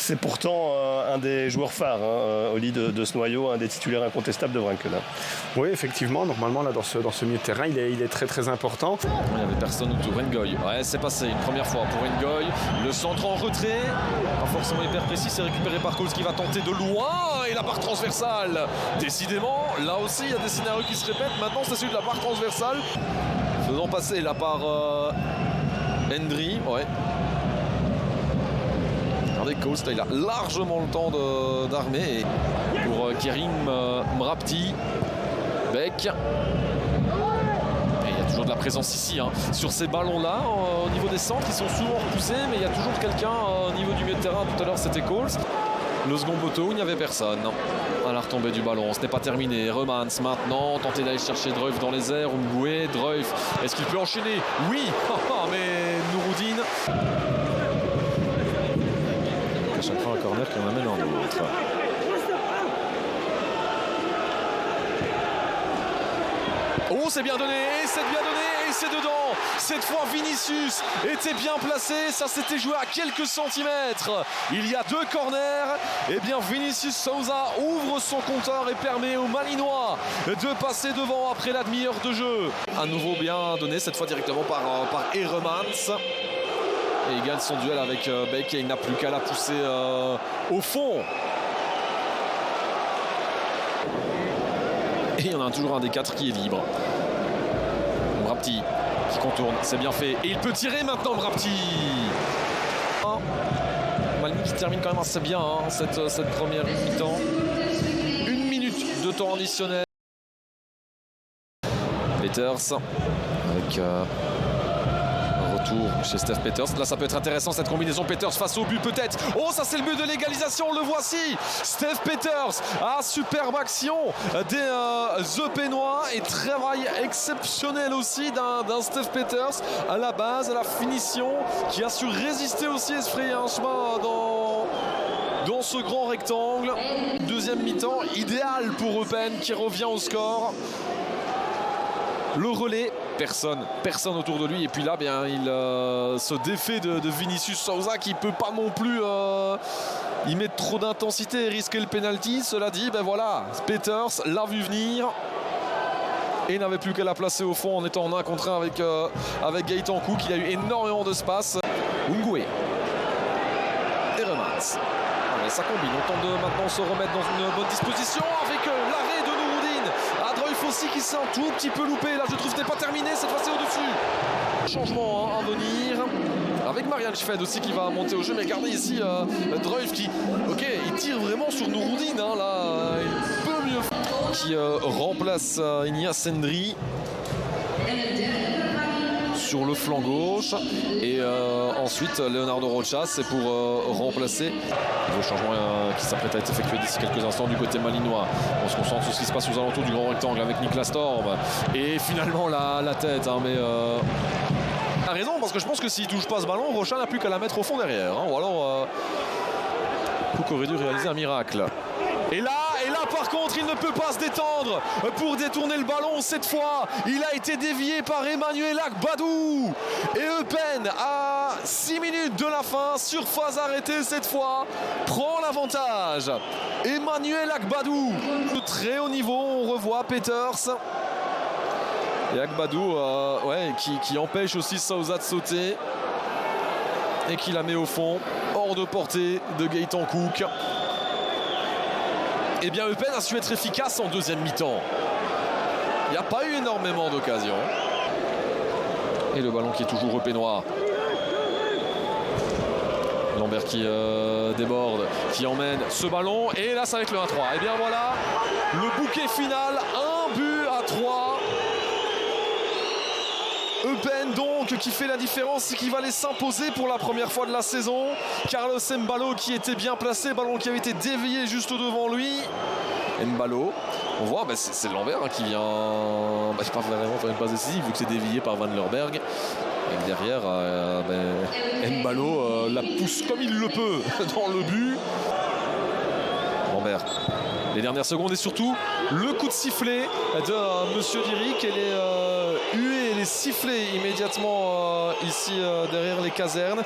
c'est pourtant un des joueurs phares au lit de ce noyau, un des titulaires incontestables de Vranken. Oui, effectivement, normalement là dans ce milieu de terrain, il est très très important. Il n'y avait personne autour. Ngoy, ouais, c'est passé une première fois pour Ngoy. Le centre en retrait, pas forcément hyper précis, c'est récupéré par Coles qui va tenter de loin et la barre transversale. Décidément, là aussi il y a des scénarios qui se répètent. Maintenant c'est celui de la barre transversale. Faisant passer la par Hendry, ouais. Regardez Coles, là, il a largement le temps d'armer. Pour Kerim Mrapti, Beck. Et il y a toujours de la présence ici, hein. Sur ces ballons-là, au niveau des centres, ils sont souvent repoussés, mais il y a toujours quelqu'un au niveau du milieu de terrain. Tout à l'heure, c'était Coles. Le second poteau, il n'y avait personne. À la retombée du ballon, ce n'est pas terminé. Remans maintenant, tenter d'aller chercher Dreuf dans les airs. Umgoué, Dreuf, est-ce qu'il peut enchaîner? Oui, mais Nouroudine. À chaque fois un corner qui en amène un autre. Oh, c'est bien donné, et c'est bien donné, et c'est dedans. Cette fois, Vinicius était bien placé. Ça s'était joué à quelques centimètres. Il y a 2 corners. Et bien, Vinicius Souza ouvre son compteur et permet aux Malinois de passer devant après la demi-heure de jeu. À nouveau bien donné, cette fois directement par Heremans. Et il gagne son duel avec Beck et il n'a plus qu'à la pousser au fond. Et il y en a toujours un des 4 qui est libre. Mrapti qui contourne, c'est bien fait. Et il peut tirer maintenant, Mrapti. Malmö qui termine quand même assez bien cette première mi-temps. 1 minute de temps additionnel. Peters avec retour chez Stef Peters. Là, ça peut être intéressant cette combinaison. Peters face au but peut-être. Oh, ça c'est le but de l'égalisation. Le voici. Stef Peters. Ah, superbe action des Eupénois et travail exceptionnel aussi d'un Stef Peters à la base, à la finition, qui a su résister aussi et se frayer un chemin dans ce grand rectangle. Deuxième mi-temps idéal pour Eupen qui revient au score. Le relais, personne autour de lui. Et puis là, bien, il se défait de Vinicius Souza qui peut pas non plus y mettre trop d'intensité et risquer le penalty. Cela dit, ben voilà, Peters l'a vu venir et n'avait plus qu'à la placer au fond en étant en 1 contre 1 avec Gaëtan Cook. Il a eu énormément d'espace. Umgoué. Et Remans. Allez, ça combine. On tente de maintenant se remettre dans une bonne disposition avec l'arrêt de Nouroudine. Adreuf aussi qui s'est un tout petit peu loupé. Là, je trouve que ce n'est pas terminé. Cette fois, c'est au-dessus. Changement à venir. Avec Marian Schfed aussi qui va monter au jeu. Mais regardez ici, Dreuf qui, ok, il tire vraiment sur Nouroudine. Là, il peut mieux. Qui remplace Ignace Hendry sur le flanc gauche. Et ensuite, Leonardo Rocha, c'est pour remplacer. Le changement qui s'apprête à être effectué d'ici quelques instants du côté malinois. On se concentre sur ce qui se passe aux alentours du grand rectangle avec Niklas Storm. Et finalement, la tête. Mais a raison, parce que je pense que s'il ne touche pas ce ballon, Rocha n'a plus qu'à la mettre au fond derrière. Ou alors, Cook aurait dû réaliser un miracle. Et là, par contre, il ne peut pas se détendre pour détourner le ballon. Cette fois, il a été dévié par Emmanuel Agbadou. Et Eupen, à 6 minutes de la fin, surface arrêtée cette fois, prend l'avantage. Emmanuel Agbadou, de très haut niveau, on revoit Peters. Et Agbadou, qui empêche aussi Souza de sauter. Et qui la met au fond, hors de portée de Gaëtan Cook. Eh bien, Eupen a su être efficace en deuxième mi-temps. Il n'y a pas eu énormément d'occasions. Et le ballon qui est toujours eupénois. Lambert qui déborde, qui emmène ce ballon. Et là, ça va être le 1-3. Et bien voilà, le bouquet final, 1 but à 3. Eupen donc qui fait la différence et qui va aller s'imposer pour la première fois de la saison. Carlos Mbalo qui était bien placé, ballon qui avait été dévié juste devant lui. Mbalo, on voit, c'est Lambert qui vient, pas vraiment faire une passe décisive vu que c'est dévié par Van Lerberg. Et derrière, Mbalo la pousse comme il le peut dans le but. Lambert. Les dernières secondes et surtout le coup de sifflet de Monsieur Diric et les huées et les sifflets immédiatement ici derrière les casernes.